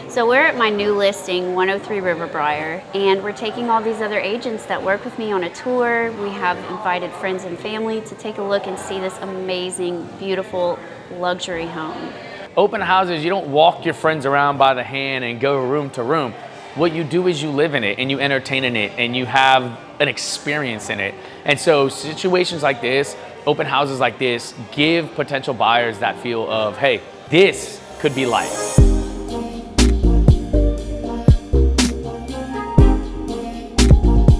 So we're at my new listing, 103 Riverbriar, and we're taking all these other agents that work with me on a tour. We have invited friends and family to take a look and see this amazing, beautiful luxury home. Open houses, you don't walk your friends around by the hand and go room to room. What you do is you live in it and you entertain in it and you have an experience in it. And so situations like this, open houses like this, give potential buyers that feel of, hey, this could be life.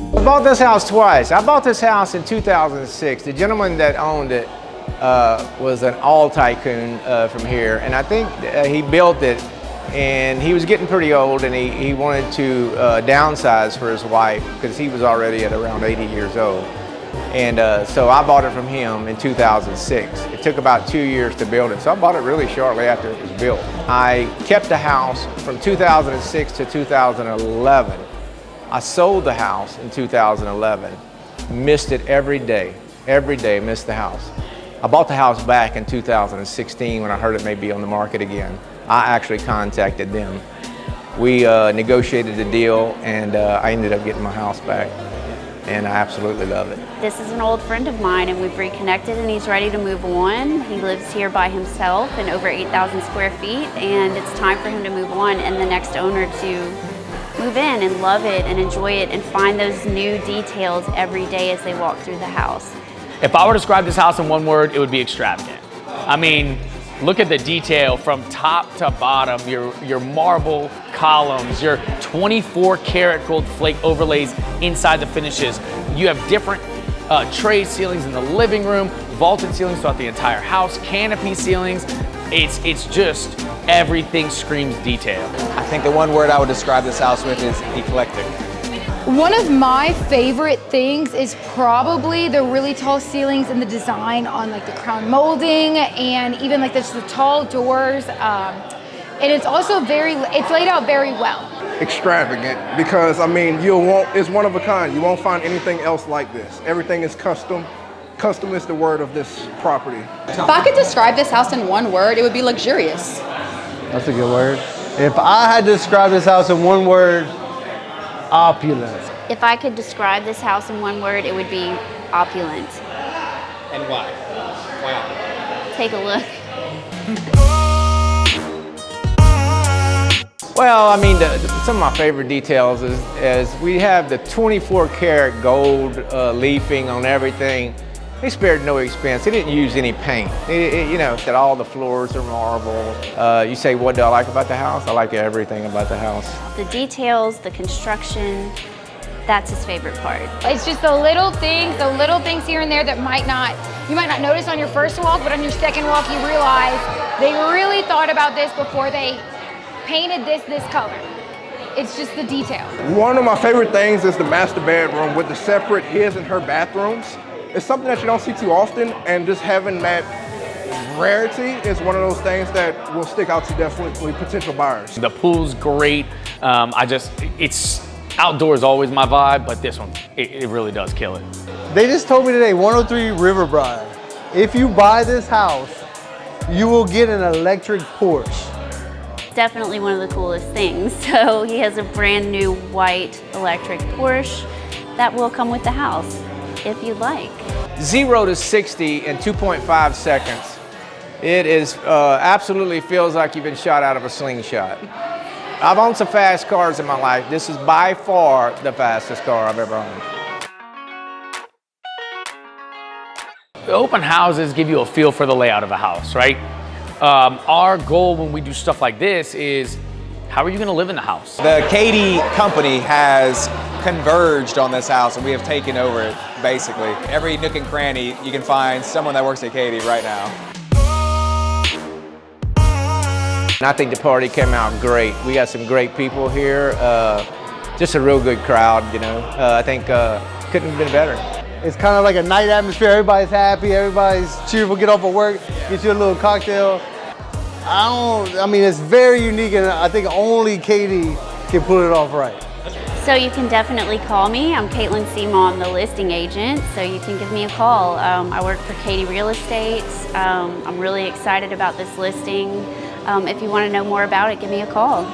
I bought this house twice. I bought this house in 2006. The gentleman that owned it was an oil tycoon from here, and I think he built it, and he was getting pretty old, and he wanted to downsize for his wife because he was already at around 80 years old. And so I bought it from him in 2006. It took about 2 years to build it, so I bought it really shortly after it was built. I kept the house from 2006 to 2011. I sold the house in 2011, missed it every day, missed the house. I bought the house back in 2016 when I heard it may be on the market again. I actually contacted them. We negotiated the deal, and I ended up getting my house back, and I absolutely love it. This is an old friend of mine, and we've reconnected, and he's ready to move on. He lives here by himself in over 8,000 square feet, and it's time for him to move on and the next owner to move in and love it and enjoy it and find those new details every day as they walk through the house. If I were to describe this house in one word, it would be extravagant. I mean, look at the detail from top to bottom, your marble columns, your 24 karat gold flake overlays inside the finishes. You have different tray ceilings in the living room, vaulted ceilings throughout the entire house, canopy ceilings. It's just everything screams detail. I think the one word I would describe this house with is eclectic. One of my favorite things is probably the really tall ceilings and the design on like the crown molding and even like the tall doors. And it's also it's laid out very well. Extravagant, because I mean, it's one of a kind. You won't find anything else like this. Everything is custom. Custom is the word of this property. If I could describe this house in one word, it would be luxurious. That's a good word. If I had to describe this house in one word, opulent. If I could describe this house in one word, it would be opulent. And why? Wow. Take a look. Well, I mean, some of my favorite details is we have the 24 karat gold leafing on everything. They spared no expense. They didn't use any paint. You know, that all the floors are marble. You say, what do I like about the house? I like everything about the house. The details, the construction, that's his favorite part. It's just the little things here and there that you might not notice on your first walk, but on your second walk you realize they really thought about this before they painted this color. It's just the detail. One of my favorite things is the master bedroom with the separate his and her bathrooms. It's something that you don't see too often, and just having that rarity is one of those things that will stick out to definitely potential buyers. The pool's great. It's outdoors always my vibe, but this one, it really does kill it. They just told me today, 103 Riverbriar. If you buy this house, you will get an electric Porsche. Definitely one of the coolest things. So he has a brand new white electric Porsche that will come with the house, if you'd like. 0 to 60 in 2.5 seconds. It is absolutely feels like you've been shot out of a slingshot. I've owned some fast cars in my life. This is by far the fastest car I've ever owned. The open houses give you a feel for the layout of a house, right? Our goal when we do stuff like this is, how are you gonna live in the house? The Keaty company has converged on this house, and we have taken over it, basically. Every nook and cranny, you can find someone that works at Keaty right now. And I think the party came out great. We got some great people here. Just a real good crowd, you know. I think couldn't have been better. It's kind of like a night atmosphere. Everybody's happy, everybody's cheerful, get off of work, get you a little cocktail. I mean, it's very unique, and I think only Keaty can pull it off right. So you can definitely call me. I'm Katelyn Simon, the listing agent, so you can give me a call. I work for Keaty Real Estate. I'm really excited about this listing. If you want to know more about it, give me a call.